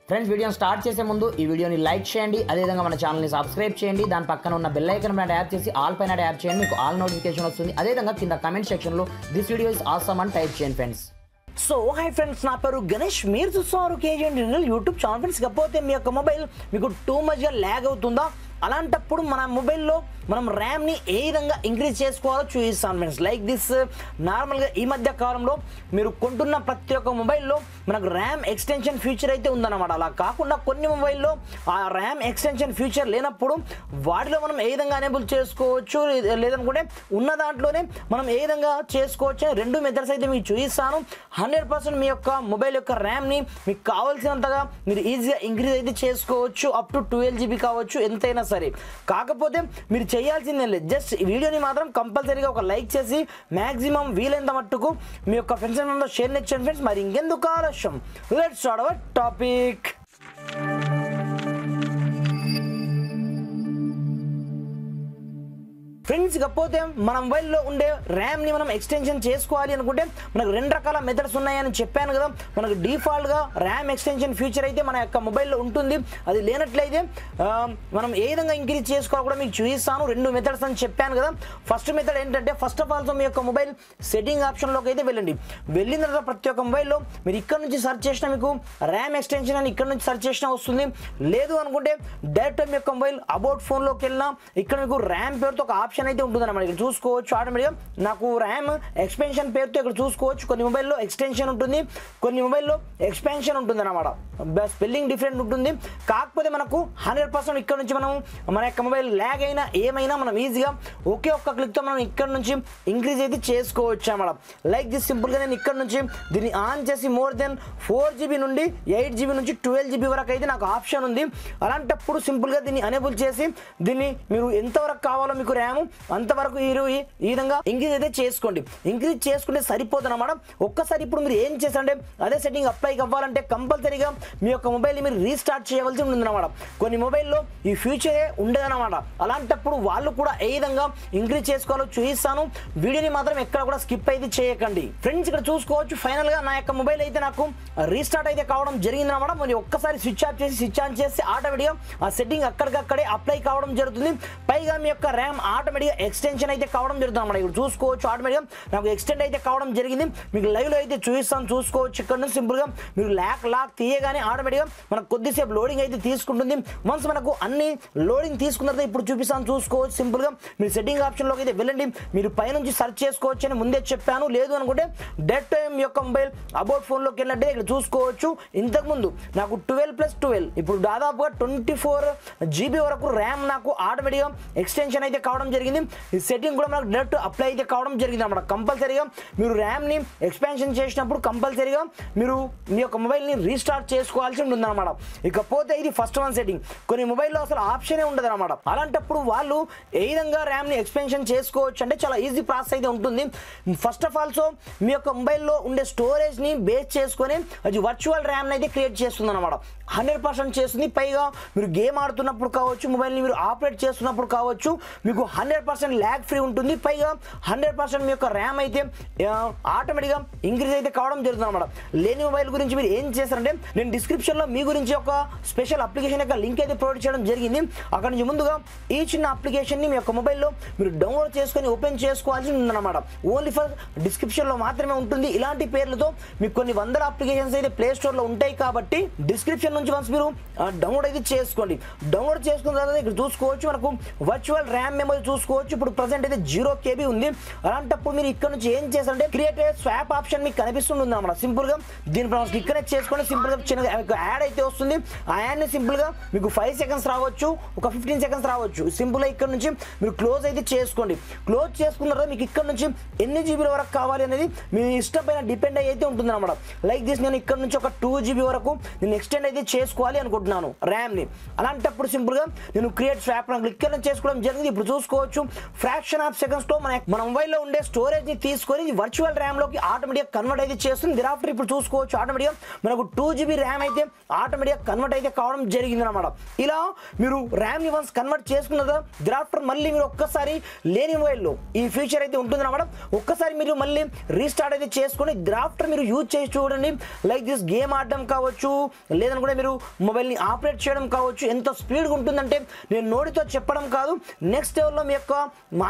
Friends వీడియోని start చేసే ముందు ఈ వీడియోని లైక్ చేయండి, అదేవిధంగా మన ఛానల్ని సబ్స్క్రైబ్ చేయండి, దాని పక్కన ఉన్న బెల్ ఐకాన్ పైన ట్యాప్ చేసి ఆల్ పైన ట్యాప్ చేయండి, మీకు ఆల్ నోటిఫికేషన్ వస్తుంది. అదేవిధంగా కింద కమెంట్ సెక్షన్లో దిస్ వీడియో ఇస్ ఆసమ్ అని టైప్ చేయండి ఫ్రెండ్స్. సో హై ఫ్రెండ్స్, నా పేరు గణేష్, మీరు చూస్తున్నారు KGN digital YouTube channel. Friends కాకపోతే మీ యొక్క మొబైల్ మీకు టూ మచ్గా ల్యాగ్ అవుతుందా? అలాంటప్పుడు మన మొబైల్లో మనం ర్యామ్ని ఏ విధంగా ఇంక్రీజ్ చేసుకోవాలో చూపిస్తాను ఫ్రెండ్స్. లైక్ దిస్ నార్మల్గా ఈ మధ్య కాలంలో మీరు కొంటున్న ప్రతి ఒక్క మొబైల్లో మనకు ర్యామ్ ఎక్స్టెన్షన్ ఫీచర్ అయితే ఉందన్నమాట. అలా కాకుండా కొన్ని మొబైల్లో ఆ ర్యామ్ ఎక్స్టెన్షన్ ఫీచర్ లేనప్పుడు వాటిలో మనం ఏ విధంగా ఎనేబుల్ చేసుకోవచ్చు, లేదనుకుంటే ఉన్న దాంట్లోనే మనం ఏ విధంగా చేసుకోవచ్చు అని రెండు మెథడ్స్ అయితే మీకు చూపిస్తాను. 100% మీ యొక్క మొబైల్ యొక్క ర్యామ్ని మీకు కావాల్సినంతగా మీరు ఈజీగా ఇంక్రీజ్ అయితే చేసుకోవచ్చు. అప్ టు 12 GB కావచ్చు, ఎంతైనా సరే. కాకపోతే మీరు చేయాల్సిందే లేదు, జస్ట్ ఈ వీడియోని మాత్రం కంపల్సరీగా ఒక లైక్ చేసి మ్యాక్సిమం వీలైనంత మట్టుకు మీ యొక్క ఫ్రెండ్స్ అండ్ షేర్ చేయండి ఫ్రెండ్స్. మరి ఇంకెందుకు ఆలస్యం, let's start our topic. Friends కాకపోతే మన మొబైల్లో ఉండే ర్యామ్ని మనం ఎక్స్టెన్షన్ చేసుకోవాలి అనుకుంటే మనకు రెండు రకాల మెథడ్స్ ఉన్నాయని చెప్పాను కదా. మనకు డిఫాల్ట్గా ర్యామ్ ఎక్స్టెన్షన్ ఫీచర్ అయితే మన యొక్క మొబైల్లో ఉంటుంది. అది లేనట్లయితే మనం ఏ విధంగా ఇంక్రీజ్ చేసుకోవాలి కూడా మీకు చూపిస్తాను. రెండు మెథడ్స్ అని చెప్పాను కదా. ఫస్ట్ మెథడ్ ఏంటంటే, ఫస్ట్ ఆఫ్ ఆల్ మీ యొక్క మొబైల్ సెట్టింగ్ ఆప్షన్లోకి అయితే వెళ్ళండి. వెళ్ళిన తర్వాత ప్రతి ఒక్క మొబైల్లో మీరు ఇక్కడ నుంచి సెర్చ్ చేసినా మీకు ర్యామ్ ఎక్స్టెన్షన్ అని ఇక్కడ నుంచి సెర్చ్ చేసినా వస్తుంది. లేదు అనుకుంటే డైరెక్ట్ మీ యొక్క మొబైల్ అబౌట్ ఫోన్లోకి వెళ్ళినా ఇక్కడ మీకు ర్యామ్ పేరుతో ఒక ఆప్షన్ అయితే ఉంటుంది అన్నమాట. ఇక్కడ చూసుకోవచ్చు ఆటోమేటిక్గా నాకు ర్యామ్ ఎక్స్పెన్షన్ పేరుతో ఇక్కడ చూసుకోవచ్చు. కొన్ని మొబైల్లో ఎక్స్టెన్షన్ ఉంటుంది, కొన్ని మొబైల్లో ఎక్స్పాన్షన్ ఉంటుంది అన్నమాట. స్పెల్లింగ్ డిఫరెంట్ ఉంటుంది. కాకపోతే మనకు 100% ఇక్కడ నుంచి మనం మన యొక్క మొబైల్ ల్యాగ్ అయినా ఏమైనా మనం ఈజీగా ఒకే ఒక్క క్లిక్తో మనం ఇక్కడ నుంచి ఇంక్రీజ్ అయితే చేసుకోవచ్చు అన్నమాట. లైక్ దిస్ సింపుల్గా నేను ఇక్కడ నుంచి దీన్ని ఆన్ చేసి మోర్ దెన్ 4 GB నుండి 8 GB నుంచి 12 GB వరకు అయితే నాకు ఆప్షన్ ఉంది. అలాంటప్పుడు సింపుల్గా దీన్ని ఎనేబుల్ చేసి దీన్ని మీరు ఎంతవరకు కావాలో మీకు ర్యామ్ అంతవరకు ఈ విధంగా ఇంక్రీజ్ అయితే చేసుకోండి. ఇంక్రీజ్ చేసుకుంటే సరిపోతుంది అన్నమాట. ఒక్కసారి ఇప్పుడు మీరు ఏం చేస్తారంటే, అదే సెట్టింగ్ అప్లై అవ్వాలంటే కంపల్సరీగా మీ యొక్క మొబైల్ని మీరు రీస్టార్ట్ చేయవలసి ఉంటుంది అన్నమాట. కొన్ని మొబైల్లో ఈ ఫ్యూచరే ఉండదన్నమాట. అలాంటప్పుడు వాళ్ళు కూడా ఏ విధంగా ఇంక్రీజ్ చేసుకోవాలో చూపిస్తాను. వీడియోని మాత్రం ఎక్కడ కూడా స్కిప్ అయితే చేయకండి ఫ్రెండ్స్. ఇక్కడ చూసుకోవచ్చు ఫైనల్గా నా యొక్క మొబైల్ అయితే నాకు రీస్టార్ట్ అయితే కావడం జరిగింది అన్నమాట. మరి ఒక్కసారి స్విచ్ ఆఫ్ చేసి స్విచ్ ఆన్ చేసి ఆటోమేటిక్గా ఆ సెట్టింగ్ అక్కడికక్కడే అప్లై కావడం జరుగుతుంది. పైగా మీ యొక్క ర్యామ్ ఆటోమేటిక్గా ఎక్స్టెన్షన్ అయితే కావడం జరుగుతుంది అన్నమాట. ఇక్కడ చూసుకోవచ్చు ఆటోమేటిక్గా నాకు ఎక్స్టెండ్ అయితే కావడం జరిగింది. మీకు లైవ్లో అయితే చూపిస్తాను, చూసుకోవచ్చు. ఇక్కడ నుంచి సింపుల్గా మీరు లాక్ తీయగానే ఆటోమేటిక్గా మనకు కొద్దిసేపు లోడింగ్ అయితే తీసుకుంటుంది. వన్స్ మనకు అన్ని లోడింగ్ తీసుకున్న తర్వాత ఇప్పుడు చూపిస్తాను, చూసుకోవచ్చు. సింపుల్గా మీరు సెట్టింగ్ ఆప్షన్లోకి అయితే వెళ్ళండి. మీరు పైనుంచి సెర్చ్ చేసుకోవచ్చు అని ముందే చెప్పాను. లేదు అనుకుంటే డైరెక్ట్ మీ యొక్క మొబైల్ అబౌట్ ఫోన్లోకి వెళ్ళినట్టే ఇక్కడ చూసుకోవచ్చు. ఇంతకుముందు నాకు 12+12 ఇప్పుడు దాదాపుగా 24 GB వరకు ర్యామ్ నాకు ఆటోమేటిక్గా ఎక్స్టెన్షన్ అయితే కావడం జరిగింది. ఈ సెట్టింగ్ కూడా మనకు డైరెక్ట్ అప్లై అయితే కావడం జరిగింది అన్నమాట. కంపల్సరీగా మీరు ర్యామ్ని ఎక్స్పాన్షన్ చేసినప్పుడు కంపల్సరీగా మీరు మీ యొక్క మొబైల్ని రీస్టార్ట్ చేసుకోవాల్సి ఉంటుంది అనమాట. ఇకపోతే ఇది ఫస్ట్ వన్ సెట్టింగ్. కొన్ని మొబైల్లో అసలు ఆప్షనే ఉండదు అనమాట. అలాంటప్పుడు వాళ్ళు ఏ విధంగా ర్యామ్ని ఎక్స్పాన్షన్ చేసుకోవచ్చు అంటే చాలా ఈజీ ప్రాసెస్ అయితే ఉంటుంది. ఫస్ట్ ఆఫ్ ఆల్ మీ యొక్క మొబైల్లో ఉండే స్టోరేజ్ని బేస్ చేసుకొని అది వర్చువల్ ర్యామ్ని అయితే క్రియేట్ చేస్తుంది అనమాట. 100% చేస్తుంది. పైగా మీరు గేమ్ ఆడుతున్నప్పుడు కావచ్చు, మొబైల్ని మీరు ఆపరేట్ చేస్తున్నప్పుడు కావచ్చు, మీకు 100% ల్యాగ్ ఫ్రీ ఉంటుంది. పైగా 100% మీ యొక్క ర్యామ్ అయితే ఆటోమేటిక్గా ఇంక్రీజ్ అయితే కావడం జరుగుతుంది అనమాట. లేని మొబైల్ గురించి మీరు ఏం చేస్తారంటే, నేను డిస్క్రిప్షన్లో మీ గురించి ఒక స్పెషల్ అప్లికేషన్ యొక్క లింక్ అయితే ప్రొవైడ్ చేయడం జరిగింది. అక్కడ నుంచి ముందుగా ఈ చిన్న అప్లికేషన్ని మీ యొక్క మొబైల్లో మీరు డౌన్లోడ్ చేసుకొని ఓపెన్ చేసుకోవాల్సి ఉందన్నమాట. ఓన్లీ ఫర్ డిస్క్రిప్షన్లో మాత్రమే ఉంటుంది. ఇలాంటి పేర్లతో మీకు కొన్ని వందల అప్లికేషన్స్ అయితే ప్లే స్టోర్లో ఉంటాయి. కాబట్టి డిస్క్రిప్షన్ నుంచి వన్స్ మీరు డౌన్లోడ్ అయితే చేసుకోండి. డౌన్లోడ్ చేసుకున్న తర్వాత ఇక్కడ చూసుకోవచ్చు మనకు వర్చువల్ ర్యామ్ మెమరీ చూసుకోవచ్చు. ఇప్పుడు ప్రజెంట్ అయితే 0 KB ఉంది. అలాంటప్పుడు మీరు ఇక్కడ నుంచి ఏం చేస్తారంటే, క్రియేట్ స్వాప్ ఆప్షన్ మీకు కనిపిస్తుంది అన్నమాట. సింపుల్గా దీనిపై క్లిక్ అనేది చేసుకొని సింపుల్గా చిన్న యాడ్ అయితే వస్తుంది. ఆ యాడ్ని సింపుల్గా మీకు 5 seconds రావచ్చు, ఒక 15 seconds రావచ్చు. సింపుల్గా ఇక్కడ నుంచి మీరు క్లోజ్ అయితే చేసుకోండి. క్లోజ్ చేసుకున్న తర్వాత మీకు ఇక్కడ నుంచి ఎన్ని GB వరకు కావాలి అనేది మీ ఇష్టం పైన డిపెండ్ అయితే ఉంటుంది అనమాట. లైక్ దిస్ నేను ఇక్కడ నుంచి ఒక 2 GB వరకు నేను ఎక్స్టెండ్ అయితే చేసుకోవాలి అనుకుంటున్నాను ర్యామ్ని. అలాంటప్పుడు సింపుల్గా నేను క్రియేట్ స్వాప్ క్లిక్ చేసుకోవడం జరిగింది. ఇప్పుడు చూసుకోవచ్చు చూసుకోవచ్చు ఫ్రాక్షన్ ఆఫ్ సెకండ్స్ లో మన మొబైల్లో ఉండే స్టోరేజ్ ని తీసుకొని వర్చువల్ ర్యామ్ లోకి ఆటోమేటిక్ కన్వర్ట్ అయితే చేస్తుంది. దిరాఫ్టర్ ఇప్పుడు చూసుకోవచ్చు ఆటోమేటిక్ మనకు 2GB ర్యామ్ అయితే ఆటోమేటిక్ కన్వర్ట్ అయితే కావడం జరిగింది అనమాట. ఇలా మీరు ర్యామ్ ని వన్స్ కన్వర్ట్ చేసుకున్న దిరాఫ్టర్ మళ్ళీ మీరు ఒక్కసారి లేని మొబైల్లో ఈ ఫీచర్ అయితే ఉంటుంది అనమాట. ఒక్కసారి మీరు మళ్ళీ రీస్టార్ట్ అయితే చేసుకొని దిరాఫ్టర్ మీరు యూజ్ చేసి చూడండి. లైక్ దిస్ గేమ్ ఆడడం కావచ్చు, లేదనుకుంటే మీరు మొబైల్ని ఆపరేట్ చేయడం కావచ్చు. ఎంత స్పీడ్గా ఉంటుందంటే నేను నోటితో చెప్పడం కాదు, నెక్స్ట్ లెవెల్లో మీ యొక్క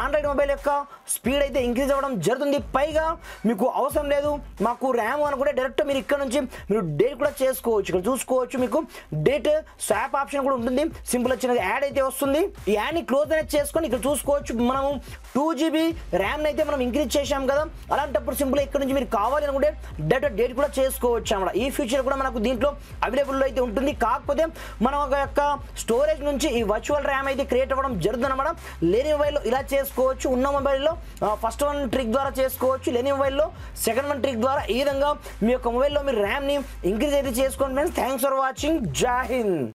ఆండ్రాయిడ్ మొబైల్ యొక్క స్పీడ్ అయితే ఇంక్రీజ్ అవ్వడం జరుగుతుంది. పైగా మీకు అవసరం లేదు మాకు ర్యామ్ అనుకుంటే డైరెక్ట్ మీరు ఇక్కడ నుంచి మీరు డేట్ కూడా చేసుకోవచ్చు. ఇక్కడ చూసుకోవచ్చు మీకు డేట్ స్వాప్ ఆప్షన్ కూడా ఉంటుంది. సింపుల్ వచ్చిన యాడ్ అయితే వస్తుంది. ఈ యాడ్ ని క్లోజ్ అనేది చేసుకొని ఇక్కడ చూసుకోవచ్చు మనము 2GB ర్యామ్ అయితే మనం ఇంక్రీజ్ చేసాం కదా, అలాంటప్పుడు సింపుల్ ఇక్కడ నుంచి మీరు కావాలి అనుకుంటే డేట్ కూడా చేసుకోవచ్చు అన్నమాట. ఈ ఫీచర్ కూడా మనకు దీంట్లో అవైలబుల్ అయితే ఉంటుంది. కాకపోతే మన యొక్క స్టోరేజ్ నుంచి ఈ వర్చువల్ ర్యామ్ అయితే క్రియేట్ అవ్వడం జరుగుతుంది అన్నమాట. లేని మొబైల్లో ఇలా చేసుకోవచ్చు, ఉన్న మొబైల్లో ఫస్ట్ వన్ ట్రిక్ ద్వారా చేసుకోవచ్చు, లేని మొబైల్లో సెకండ్ వన్ ట్రిక్ ద్వారా ఈ విధంగా మీ యొక్క మొబైల్లో మీరు ర్యామ్ ని ఇంక్రీజ్ అయితే చేసుకోండి ఫ్రెండ్స్. Thanks for watching. జై హింద్.